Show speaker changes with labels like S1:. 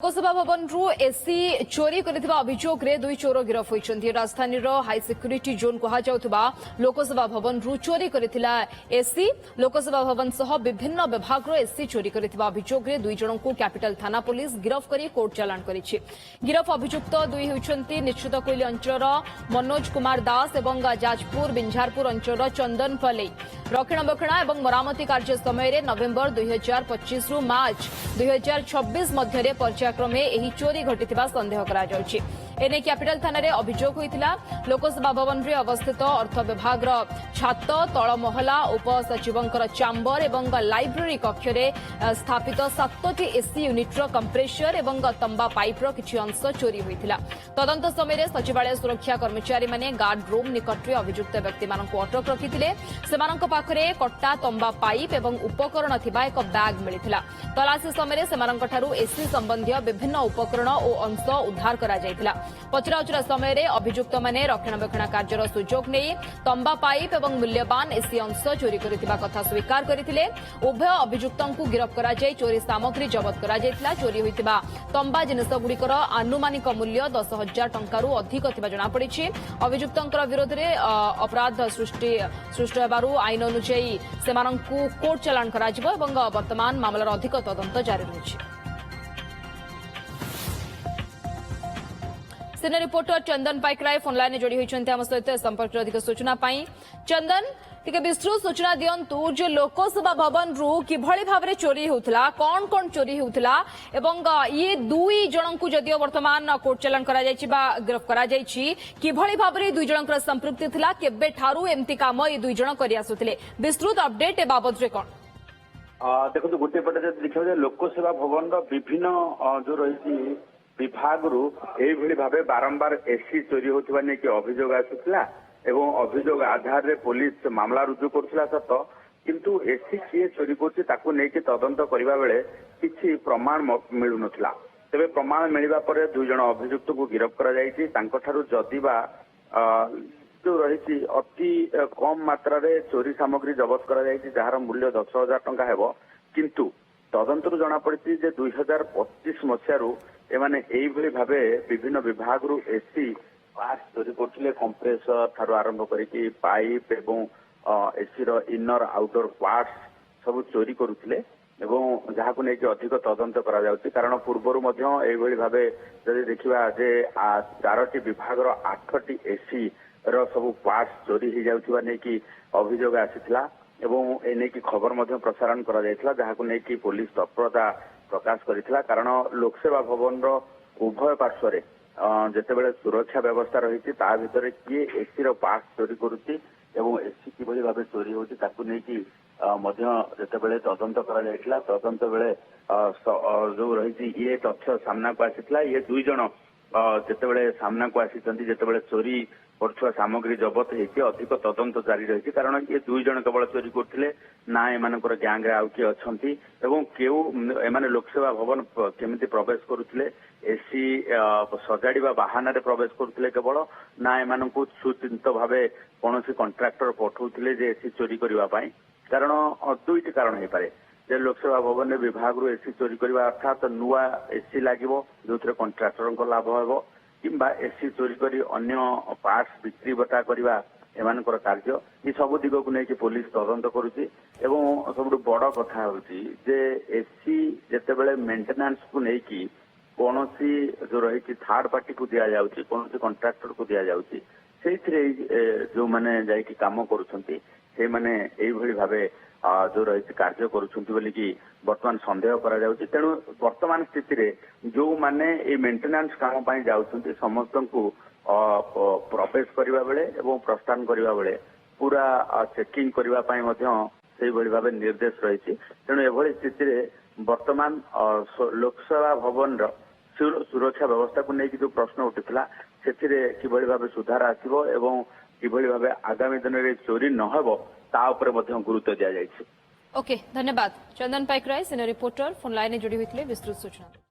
S1: लोकसभा भवन एसी चोरी कर अभियोग दुई चोर गिरफ होती राजधानी हाई सिक्यूरीटी जोन कहुवा लोकसभा भवन चोरी कर एसी लोकसभा भवन सह विभिन्न विभाग एसी चोरी कर अभियोग दुई जन को कैपिटल थाना पुलिस गिरफ कर कोर्ट चालाण कर गिरफ अभियुक्त दुई होती निश्चित कोइली अंचल मनोज कुमार दास और जाजपुर बिंझारपुर अंचल चंदन पलई रक्षणाबेक्षण और मरामती कार्य समय नवेम्बर 2025 रु मार्च 2026 मध्य पर्यायक्रमे एही चोरी घटिथिबा संदेह करा जाउछि। एने कैपिटल थाना रे अभियोग होइतिला लोकसभा भवन रे अवस्थित अर्थ विभाग छात तल महला उपसचिवंकर चांबर एवं लाइब्रेरी कक्ष रे स्थापित 7टी एसी यूनिट्र कंप्रेसर एवं तंबा पाइपर किछि अंश चोरी होइतिला। तदंत समय सचिवालय सुरक्षा कर्मचारी माने गार्ड रूम निकटरे अभियुक्त व्यक्ति मानक अटक रखिथिले। सेमानक पाखरे कट्टा तंबा पाइप एवं उपकरण थिबा एक बैग मिलिथिला। तलाशी समय सेमानक ठारू एसी संबंधी विभिन्न उपकरण और अंश उद्धार करा जायतिला। पचराउचरा समय अभियुक्त माने रक्षणाबेक्षण कार्यर सुजोग नहीं तंबा पाइप और मूल्यवान एसी अंश चोरी करथिबा कथा स्वीकार करथिले। उभय अभियुक्तों को गिरफ करा जाय चोरी सामग्री जबत करा जायतिला। चोरी होइतिबा तंबा जिनिसगुड़िकर आनुमानिक मूल्य 10,000 टंकारु अधिक थिबा जଣା पड़िछि। अभियुक्तों विरोध में अपराध सृष्टि हेबारु आईन अनुसायी सेमानंकु कोर्ट चालाण करा जिवो एवं वर्तमान मामलार अधिक तदंत जारी रहिछि। सीनियर रिपोर्टर चंदन पाइकराय फोन लाइन जोड़ी होती आम सहित संपर्क अधिक सूचना चंदन टिके विस्तृत सूचना दिंतु जो लोकसभा भवन रु किभली भाव में चोरी होता कौन कौन चोरी होता एवं ये दुई जन को जदियो वर्तमान कोर्ट चालाण करा जायछि बा गिरफ करा जायछि किभली भाव में दुई जनकर संपृक्ति थिला केबे ठारू एमती काम ये दुई जन करि आसुथिले विस्तृत अपडेट ए बाबद रे कोन
S2: देखो गोटे पटे देखा लोकसभा भवन विभिन्न जो रही विभाग भाव बारंबार एसी चोरी होता नहीं अभियोग आसूला एवं अभियोग आधार रे पुलिस मामला रुजु करुला सत किंतु एसी किए चोरी कर तदंत करने बेले किसी प्रमाण मिलू नथिला। तेबे प्रमाण मिलवा पर दुई जन अभियुक्त को गिरफ कर जदिबा जो रही अति कम मात्रा रे चोरी सामग्री जबत कर मूल्य 10,000 टंका हेबो किंतु तदंतर जना पड़ी 2025 मसीह एमाने एइभली भावे विभिन्न विभाग रु एसी पार्ट चोरी करथिले कंप्रेसर ठारू आरंभ करिकि पाइप एवं एसी रो इनर आउटर पार्ट्स सब चोरी करुथिले एवं जहाकु नेकी अधिक तदंत करा जाउछि। कारण पूर्वरु मध्य एइभली भावे जदि देखिबा जे 4टी विभाग रो 8टी एसी रो सब पार्ट्स चोरी हो जाउथिबा नेकी अभियोग आसीथिला एवं एने की खबर मध्य प्रसारण करा जायथिला जहाकु नेकी पुलिस तत्परता प्रकाश करिथिला। कारण लोकसभा भवन रो उभय पार्श्व रे जेतेबेले सुरक्षा व्यवस्था रही ता भितर किए एसी रो पार्ट चोरी करुछि एवं एसी किभली भाबे चोरी होछि ताकु नेकी मध्य जेतेबेले तदंत करा जायथिला तदंत बेले जो रही ये तथ्य सामना को आसीथिला ये दुई जन जेतेबेले सामना को आसीचंती जेतेबेले चोरी करथुवा सामग्री जबत होती अधिक तदंत जारी रही। कारण ये दुई जन केवल चोरी करथिले ना एमानकर गैंग रे आउ किए अछंती एवं केउ एमाने लोकसभा भवन केमिति प्रवेश करुथिले एसी सजाड़िबा बाहाना रे प्रवेश करुथिले केवल ना एमानकु सुचिंत भावे कोनोसी कॉन्ट्रैक्टर पठौथिले जे एसी चोरी करिवा पई। कारण दुईटी कारण हे पारे जे लोकसभा भवन रे विभाग रु एसी चोरी करिवा अर्थात नुआ एसी लागिवो जोथरे कॉन्ट्रैक्टर को लाभ हेबो किंबा एसी चोरी करी अन्य पार्ट्स बिक्री बटा करवा एमानकर कार्य ये सब दिग को लेकिन पुलिस तदंत करुच्ची। एवं सब बड़ कथा होची जे एसी जेतेबेले मेंटेनेंस को लेकिन कौन जो रही थर्ड पार्टी को दि जाउची कौन कॉन्ट्रैक्टर को दि जाउची सेइथिरे जो माने जाइकी काम करूछंती से माने एई भली भाबे जो रही कार्य करुछंती बोली कि वर्तमान संदेह करा जाउची। तेणु वर्तमान स्थिति रे जो माने ए मेंटेनेंस काम पाई जाउछंती समस्त को प्रवेश करबा बेले एवं प्रस्थान करबा बेले पूरा चेकिंग करबा पाई मध्य सेई भली भाबे निर्देश रही। तेणु एभली स्थिति रे वर्तमान लोकसभा भवन रो सुरक्षा व्यवस्था को लेकिन जो प्रश्न उठिला से किभली भाबे सुधार आसिबो एवं किभली भाबे आगामी दिन में चोरी न हेबो ता उपरे मध्य गुरुत्व दिया जायछि।
S1: ओके धन्यवाद चंदन पाइकराय सीनियर रिपोर्टर फोन लाइन जोड़ी होते विस्तृत सूचना।